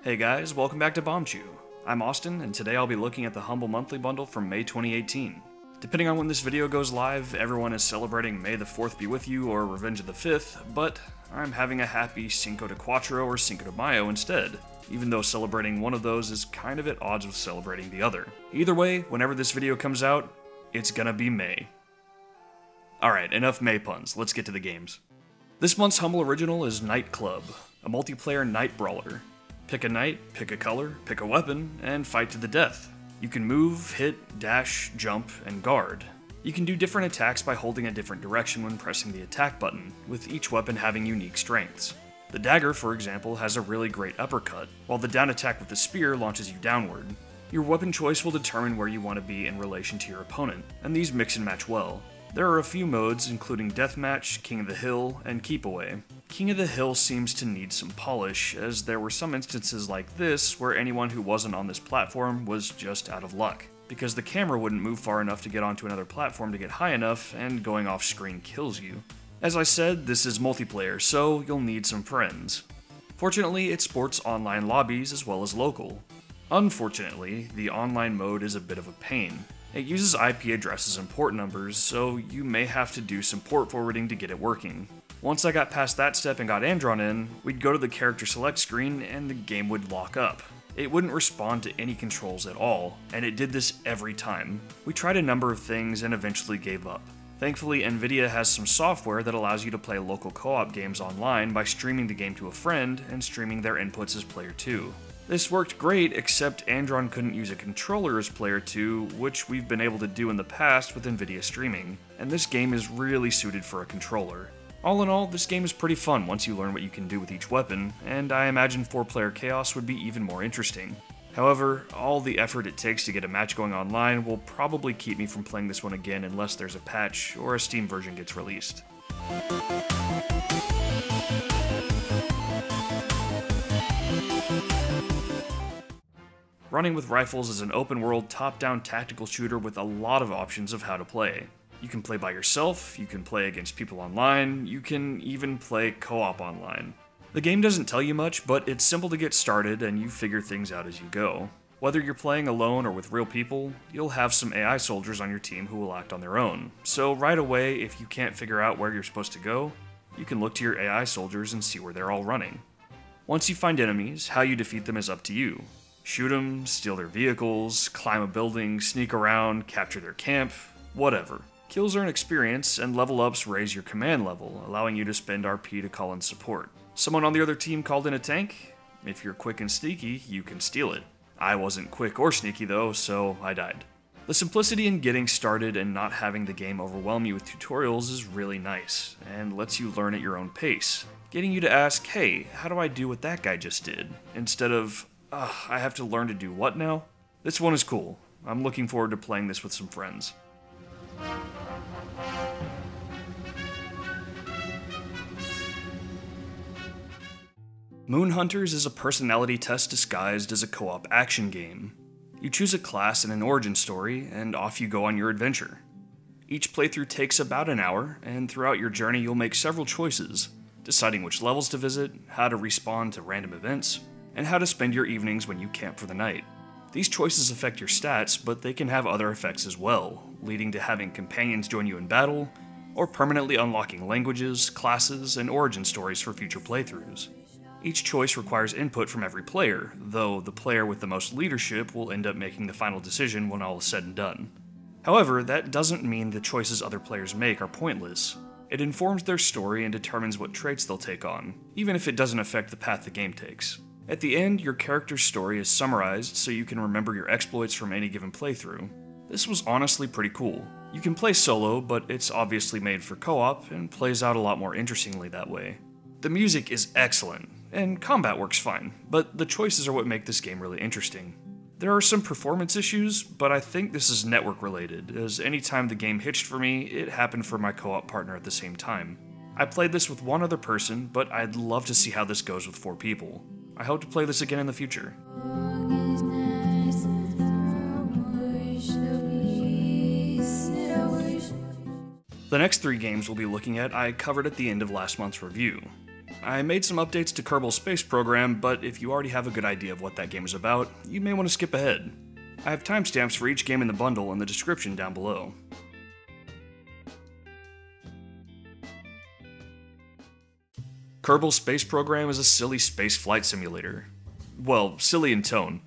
Hey guys, welcome back to Bombchu. I'm Austin, and today I'll be looking at the Humble Monthly Bundle from May 2018. Depending on when this video goes live, everyone is celebrating May the 4th be with you or Revenge of the 5th, but I'm having a happy Cinco de Cuatro or Cinco de Mayo instead, even though celebrating one of those is kind of at odds with celebrating the other. Either way, whenever this video comes out, it's gonna be May. Alright, enough May puns, let's get to the games. This month's Humble Original is Night Club, a multiplayer night brawler. Pick a knight, pick a color, pick a weapon, and fight to the death. You can move, hit, dash, jump, and guard. You can do different attacks by holding a different direction when pressing the attack button, with each weapon having unique strengths. The dagger, for example, has a really great uppercut, while the down attack with the spear launches you downward. Your weapon choice will determine where you want to be in relation to your opponent, and these mix and match well. There are a few modes, including Deathmatch, King of the Hill, and Keep Away. King of the Hill seems to need some polish, as there were some instances like this where anyone who wasn't on this platform was just out of luck, because the camera wouldn't move far enough to get onto another platform to get high enough, and going off screen kills you. As I said, this is multiplayer, so you'll need some friends. Fortunately, it sports online lobbies as well as local. Unfortunately, the online mode is a bit of a pain. It uses IP addresses and port numbers, so you may have to do some port forwarding to get it working. Once I got past that step and got Andron in, we'd go to the character select screen and the game would lock up. It wouldn't respond to any controls at all, and it did this every time. We tried a number of things and eventually gave up. Thankfully, Nvidia has some software that allows you to play local co-op games online by streaming the game to a friend and streaming their inputs as player 2. This worked great, except Andron couldn't use a controller as player 2, which we've been able to do in the past with Nvidia streaming, and this game is really suited for a controller. All in all, this game is pretty fun once you learn what you can do with each weapon, and I imagine 4-player chaos would be even more interesting. However, all the effort it takes to get a match going online will probably keep me from playing this one again unless there's a patch or a Steam version gets released. Running with Rifles is an open-world, top-down tactical shooter with a lot of options of how to play. You can play by yourself, you can play against people online, you can even play co-op online. The game doesn't tell you much, but it's simple to get started and you figure things out as you go. Whether you're playing alone or with real people, you'll have some AI soldiers on your team who will act on their own. So right away, if you can't figure out where you're supposed to go, you can look to your AI soldiers and see where they're all running. Once you find enemies, how you defeat them is up to you. Shoot them, steal their vehicles, climb a building, sneak around, capture their camp, whatever. Kills earn experience, and level ups raise your command level, allowing you to spend RP to call in support. Someone on the other team called in a tank? If you're quick and sneaky, you can steal it. I wasn't quick or sneaky though, so I died. The simplicity in getting started and not having the game overwhelm you with tutorials is really nice, and lets you learn at your own pace, getting you to ask, hey, how do I do what that guy just did? Instead of, I have to learn to do what now? This one is cool. I'm looking forward to playing this with some friends. Moon Hunters is a personality test disguised as a co-op action game. You choose a class and an origin story, and off you go on your adventure. Each playthrough takes about an hour, and throughout your journey you'll make several choices, deciding which levels to visit, how to respawn to random events, and how to spend your evenings when you camp for the night. These choices affect your stats, but they can have other effects as well, leading to having companions join you in battle, or permanently unlocking languages, classes, and origin stories for future playthroughs. Each choice requires input from every player, though the player with the most leadership will end up making the final decision when all is said and done. However, that doesn't mean the choices other players make are pointless. It informs their story and determines what traits they'll take on, even if it doesn't affect the path the game takes. At the end, your character's story is summarized so you can remember your exploits from any given playthrough. This was honestly pretty cool. You can play solo, but it's obviously made for co-op and plays out a lot more interestingly that way. The music is excellent, and combat works fine, but the choices are what make this game really interesting. There are some performance issues, but I think this is network related, as any time the game hitched for me, it happened for my co-op partner at the same time. I played this with one other person, but I'd love to see how this goes with 4 people. I hope to play this again in the future. The next 3 games we'll be looking at I covered at the end of last month's review. I made some updates to Kerbal Space Program, but if you already have a good idea of what that game is about, you may want to skip ahead. I have timestamps for each game in the bundle in the description down below. Kerbal Space Program is a silly space flight simulator. Well, silly in tone.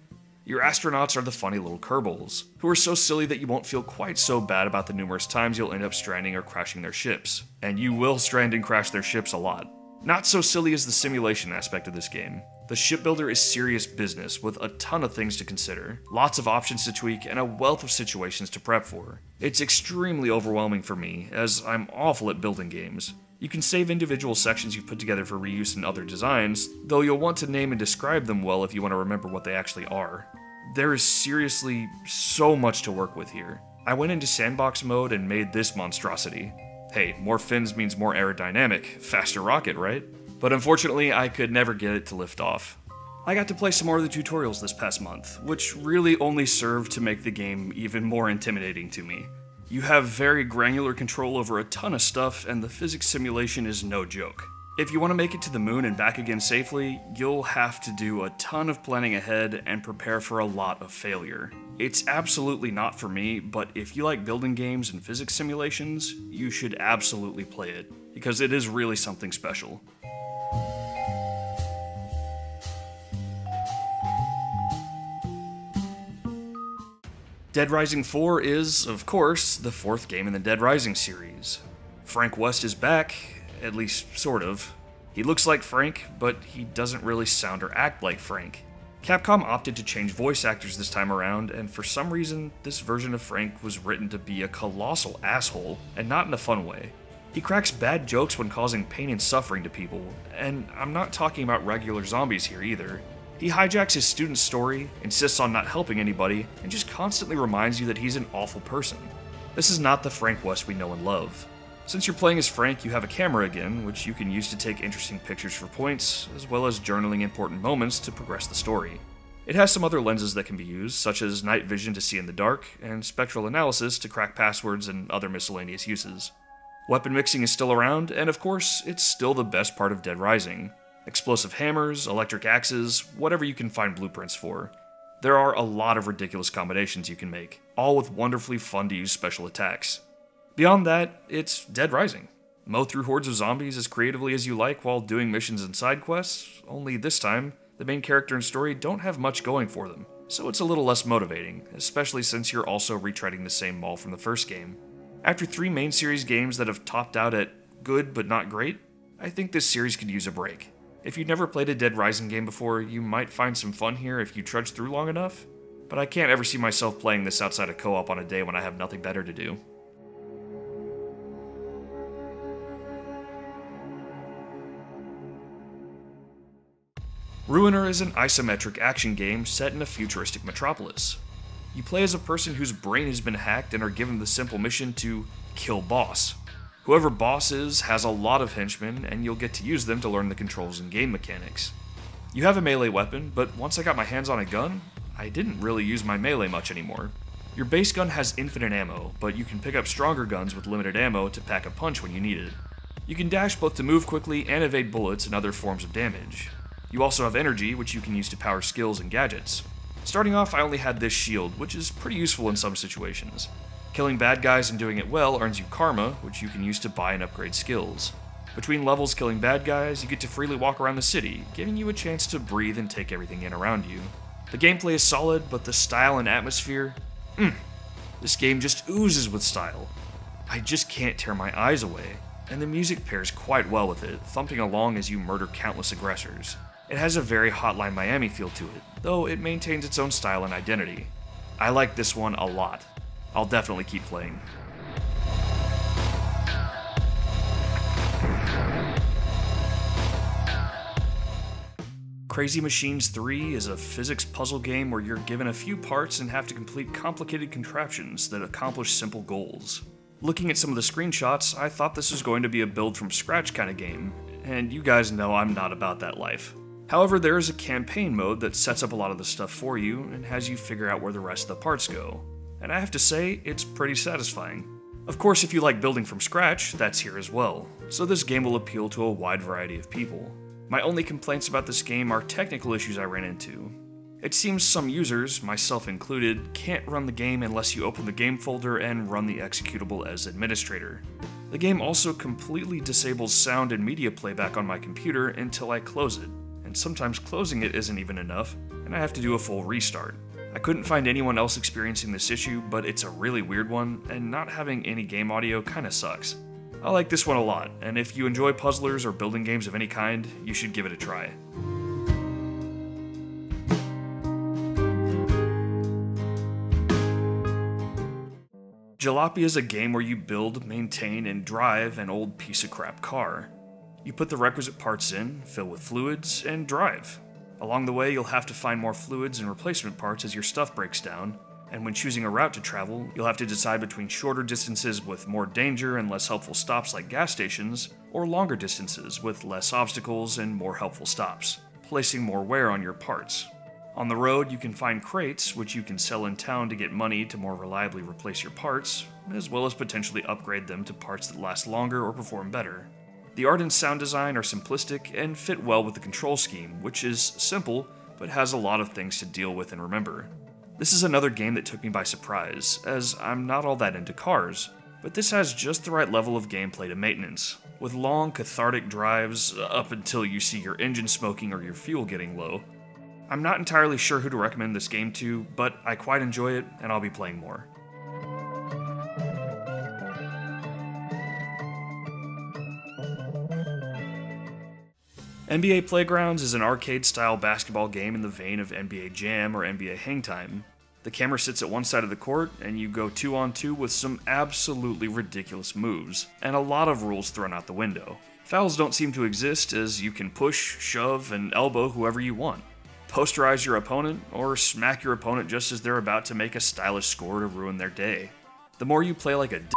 Your astronauts are the funny little Kerbals, who are so silly that you won't feel quite so bad about the numerous times you'll end up stranding or crashing their ships. And you will strand and crash their ships a lot. Not so silly as the simulation aspect of this game. The shipbuilder is serious business with a ton of things to consider, lots of options to tweak, and a wealth of situations to prep for. It's extremely overwhelming for me, as I'm awful at building games. You can save individual sections you've put together for reuse in other designs, though you'll want to name and describe them well if you want to remember what they actually are. There is seriously so much to work with here. I went into sandbox mode and made this monstrosity. Hey, more fins means more aerodynamic, faster rocket, right? But unfortunately, I could never get it to lift off. I got to play some more of the tutorials this past month, which really only served to make the game even more intimidating to me. You have very granular control over a ton of stuff, and the physics simulation is no joke. If you want to make it to the moon and back again safely, you'll have to do a ton of planning ahead and prepare for a lot of failure. It's absolutely not for me, but if you like building games and physics simulations, you should absolutely play it, because it is really something special. Dead Rising 4 is, of course, the fourth game in the Dead Rising series. Frank West is back, at least sort of. He looks like Frank, but he doesn't really sound or act like Frank. Capcom opted to change voice actors this time around, and for some reason, this version of Frank was written to be a colossal asshole, and not in a fun way. He cracks bad jokes when causing pain and suffering to people, and I'm not talking about regular zombies here either. He hijacks his student's story, insists on not helping anybody, and just constantly reminds you that he's an awful person. This is not the Frank West we know and love. Since you're playing as Frank, you have a camera again, which you can use to take interesting pictures for points, as well as journaling important moments to progress the story. It has some other lenses that can be used, such as night vision to see in the dark, and spectral analysis to crack passwords and other miscellaneous uses. Weapon mixing is still around, and of course, it's still the best part of Dead Rising. Explosive hammers, electric axes, whatever you can find blueprints for. There are a lot of ridiculous combinations you can make, all with wonderfully fun to use special attacks. Beyond that, it's Dead Rising. Mow through hordes of zombies as creatively as you like while doing missions and side quests, only this time, the main character and story don't have much going for them, so it's a little less motivating, especially since you're also retreading the same mall from the first game. After 3 main series games that have topped out at good but not great, I think this series could use a break. If you've never played a Dead Rising game before, you might find some fun here if you trudge through long enough, but I can't ever see myself playing this outside of co-op on a day when I have nothing better to do. Ruiner is an isometric action game set in a futuristic metropolis. You play as a person whose brain has been hacked and are given the simple mission to kill Boss. Whoever Boss is has a lot of henchmen, and you'll get to use them to learn the controls and game mechanics. You have a melee weapon, but once I got my hands on a gun, I didn't really use my melee much anymore. Your base gun has infinite ammo, but you can pick up stronger guns with limited ammo to pack a punch when you need it. You can dash both to move quickly and evade bullets and other forms of damage. You also have energy, which you can use to power skills and gadgets. Starting off, I only had this shield, which is pretty useful in some situations. Killing bad guys and doing it well earns you karma, which you can use to buy and upgrade skills. Between levels killing bad guys, you get to freely walk around the city, giving you a chance to breathe and take everything in around you. The gameplay is solid, but the style and atmosphere, this game just oozes with style. I just can't tear my eyes away, and the music pairs quite well with it, thumping along as you murder countless aggressors. It has a very Hotline Miami feel to it, though it maintains its own style and identity. I like this one a lot. I'll definitely keep playing. Crazy Machines 3 is a physics puzzle game where you're given a few parts and have to complete complicated contraptions that accomplish simple goals. Looking at some of the screenshots, I thought this was going to be a build from scratch kind of game, and you guys know I'm not about that life. However, there is a campaign mode that sets up a lot of the stuff for you and has you figure out where the rest of the parts go. And I have to say, it's pretty satisfying. Of course, if you like building from scratch, that's here as well, so this game will appeal to a wide variety of people. My only complaints about this game are technical issues I ran into. It seems some users, myself included, can't run the game unless you open the game folder and run the executable as administrator. The game also completely disables sound and media playback on my computer until I close it, and sometimes closing it isn't even enough, and I have to do a full restart. I couldn't find anyone else experiencing this issue, but it's a really weird one, and not having any game audio kinda sucks. I like this one a lot, and if you enjoy puzzlers or building games of any kind, you should give it a try. Jalopy is a game where you build, maintain, and drive an old piece of crap car. You put the requisite parts in, fill with fluids, and drive. Along the way, you'll have to find more fluids and replacement parts as your stuff breaks down, and when choosing a route to travel, you'll have to decide between shorter distances with more danger and less helpful stops like gas stations, or longer distances with less obstacles and more helpful stops, placing more wear on your parts. On the road, you can find crates, which you can sell in town to get money to more reliably replace your parts, as well as potentially upgrade them to parts that last longer or perform better. The art and sound design are simplistic and fit well with the control scheme, which is simple, but has a lot of things to deal with and remember. This is another game that took me by surprise, as I'm not all that into cars, but this has just the right level of gameplay to maintenance, with long, cathartic drives up until you see your engine smoking or your fuel getting low. I'm not entirely sure who to recommend this game to, but I quite enjoy it, and I'll be playing more. NBA Playgrounds is an arcade-style basketball game in the vein of NBA Jam or NBA Hangtime. The camera sits at one side of the court, and you go 2-on-2 with some absolutely ridiculous moves, and a lot of rules thrown out the window. Fouls don't seem to exist, as you can push, shove, and elbow whoever you want. Posterize your opponent, or smack your opponent just as they're about to make a stylish score to ruin their day. The more you play like a d***,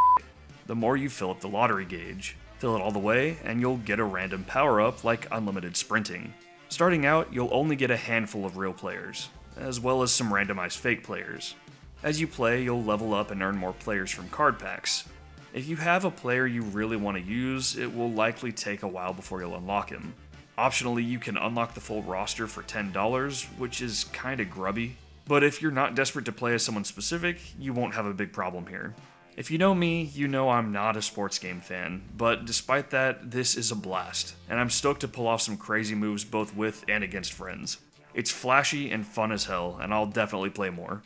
the more you fill up the lottery gauge. Fill it all the way, and you'll get a random power-up like unlimited sprinting. Starting out, you'll only get a handful of real players, as well as some randomized fake players. As you play, you'll level up and earn more players from card packs. If you have a player you really want to use, it will likely take a while before you'll unlock him. Optionally, you can unlock the full roster for $10, which is kinda grubby, but if you're not desperate to play as someone specific, you won't have a big problem here. If you know me, you know I'm not a sports game fan, but despite that, this is a blast, and I'm stoked to pull off some crazy moves both with and against friends. It's flashy and fun as hell, and I'll definitely play more.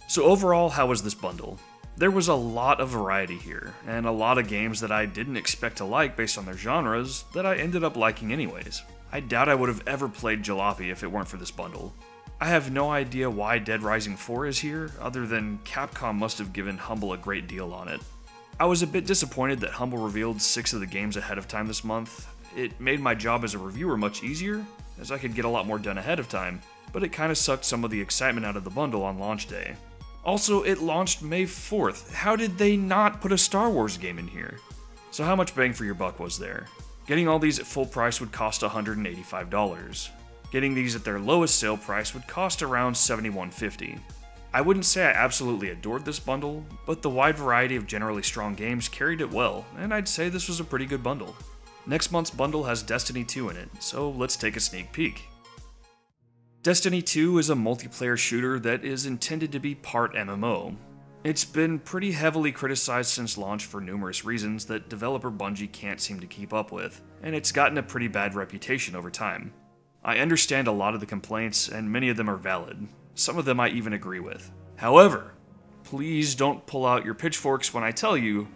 So overall, how was this bundle? There was a lot of variety here, and a lot of games that I didn't expect to like based on their genres that I ended up liking anyways. I doubt I would have ever played Jalopy if it weren't for this bundle. I have no idea why Dead Rising 4 is here, other than Capcom must have given Humble a great deal on it. I was a bit disappointed that Humble revealed 6 of the games ahead of time this month. It made my job as a reviewer much easier, as I could get a lot more done ahead of time, but it kinda sucked some of the excitement out of the bundle on launch day. Also, it launched May 4th. How did they not put a Star Wars game in here? So how much bang for your buck was there? Getting all these at full price would cost $185. Getting these at their lowest sale price would cost around $71.50. I wouldn't say I absolutely adored this bundle, but the wide variety of generally strong games carried it well, and I'd say this was a pretty good bundle. Next month's bundle has Destiny 2 in it, so let's take a sneak peek. Destiny 2 is a multiplayer shooter that is intended to be part MMO. It's been pretty heavily criticized since launch for numerous reasons that developer Bungie can't seem to keep up with, and it's gotten a pretty bad reputation over time. I understand a lot of the complaints, and many of them are valid. Some of them I even agree with. However, please don't pull out your pitchforks when I tell you,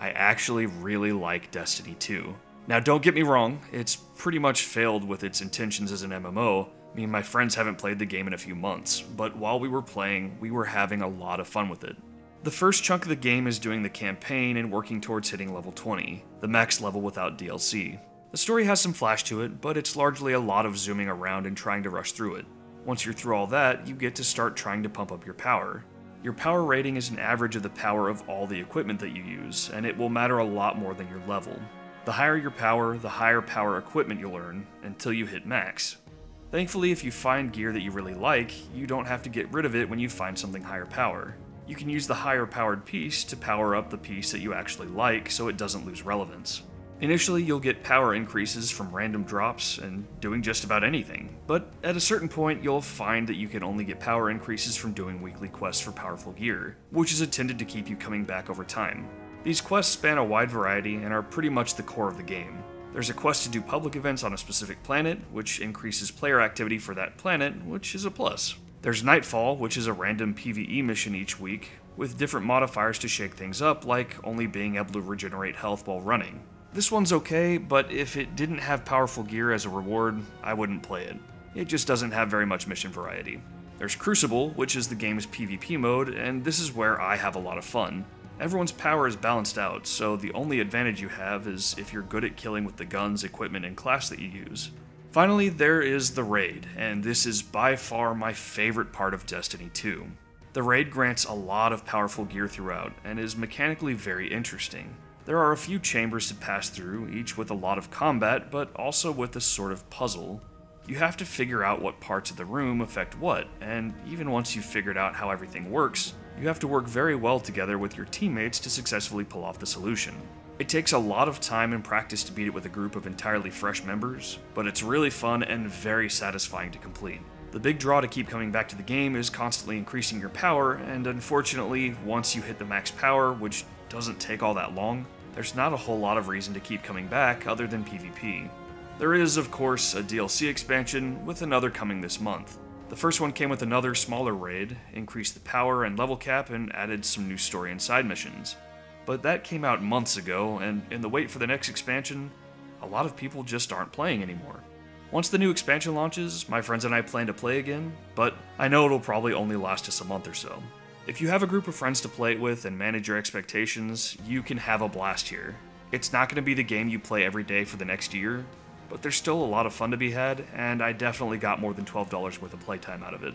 I actually really like Destiny 2. Now don't get me wrong, it's pretty much failed with its intentions as an MMO. Me and my friends haven't played the game in a few months, but while we were playing, we were having a lot of fun with it. The first chunk of the game is doing the campaign and working towards hitting level 20, the max level without DLC. The story has some flash to it, but it's largely a lot of zooming around and trying to rush through it. Once you're through all that, you get to start trying to pump up your power. Your power rating is an average of the power of all the equipment that you use, and it will matter a lot more than your level. The higher your power, the higher power equipment you'll earn, until you hit max. Thankfully, if you find gear that you really like, you don't have to get rid of it when you find something higher power. You can use the higher powered piece to power up the piece that you actually like so it doesn't lose relevance. Initially, you'll get power increases from random drops and doing just about anything, but at a certain point you'll find that you can only get power increases from doing weekly quests for powerful gear, which is intended to keep you coming back over time. These quests span a wide variety and are pretty much the core of the game. There's a quest to do public events on a specific planet, which increases player activity for that planet, which is a plus. There's Nightfall, which is a random PvE mission each week, with different modifiers to shake things up, like only being able to regenerate health while running. This one's okay, but if it didn't have powerful gear as a reward, I wouldn't play it. It just doesn't have very much mission variety. There's Crucible, which is the game's PvP mode, and this is where I have a lot of fun. Everyone's power is balanced out, so the only advantage you have is if you're good at killing with the guns, equipment, and class that you use. Finally, there is the Raid, and this is by far my favorite part of Destiny 2. The Raid grants a lot of powerful gear throughout, and is mechanically very interesting. There are a few chambers to pass through, each with a lot of combat, but also with a sort of puzzle. You have to figure out what parts of the room affect what, and even once you've figured out how everything works, you have to work very well together with your teammates to successfully pull off the solution. It takes a lot of time and practice to beat it with a group of entirely fresh members, but it's really fun and very satisfying to complete. The big draw to keep coming back to the game is constantly increasing your power, and unfortunately, once you hit the max power, which doesn't take all that long, there's not a whole lot of reason to keep coming back other than PvP. There is, of course, a DLC expansion, with another coming this month. The first one came with another smaller raid, increased the power and level cap, and added some new story and side missions. But that came out months ago, and in the wait for the next expansion, a lot of people just aren't playing anymore. Once the new expansion launches, my friends and I plan to play again, but I know it'll probably only last us a month or so. If you have a group of friends to play it with and manage your expectations, you can have a blast here. It's not going to be the game you play every day for the next year, but there's still a lot of fun to be had, and I definitely got more than $12 worth of playtime out of it.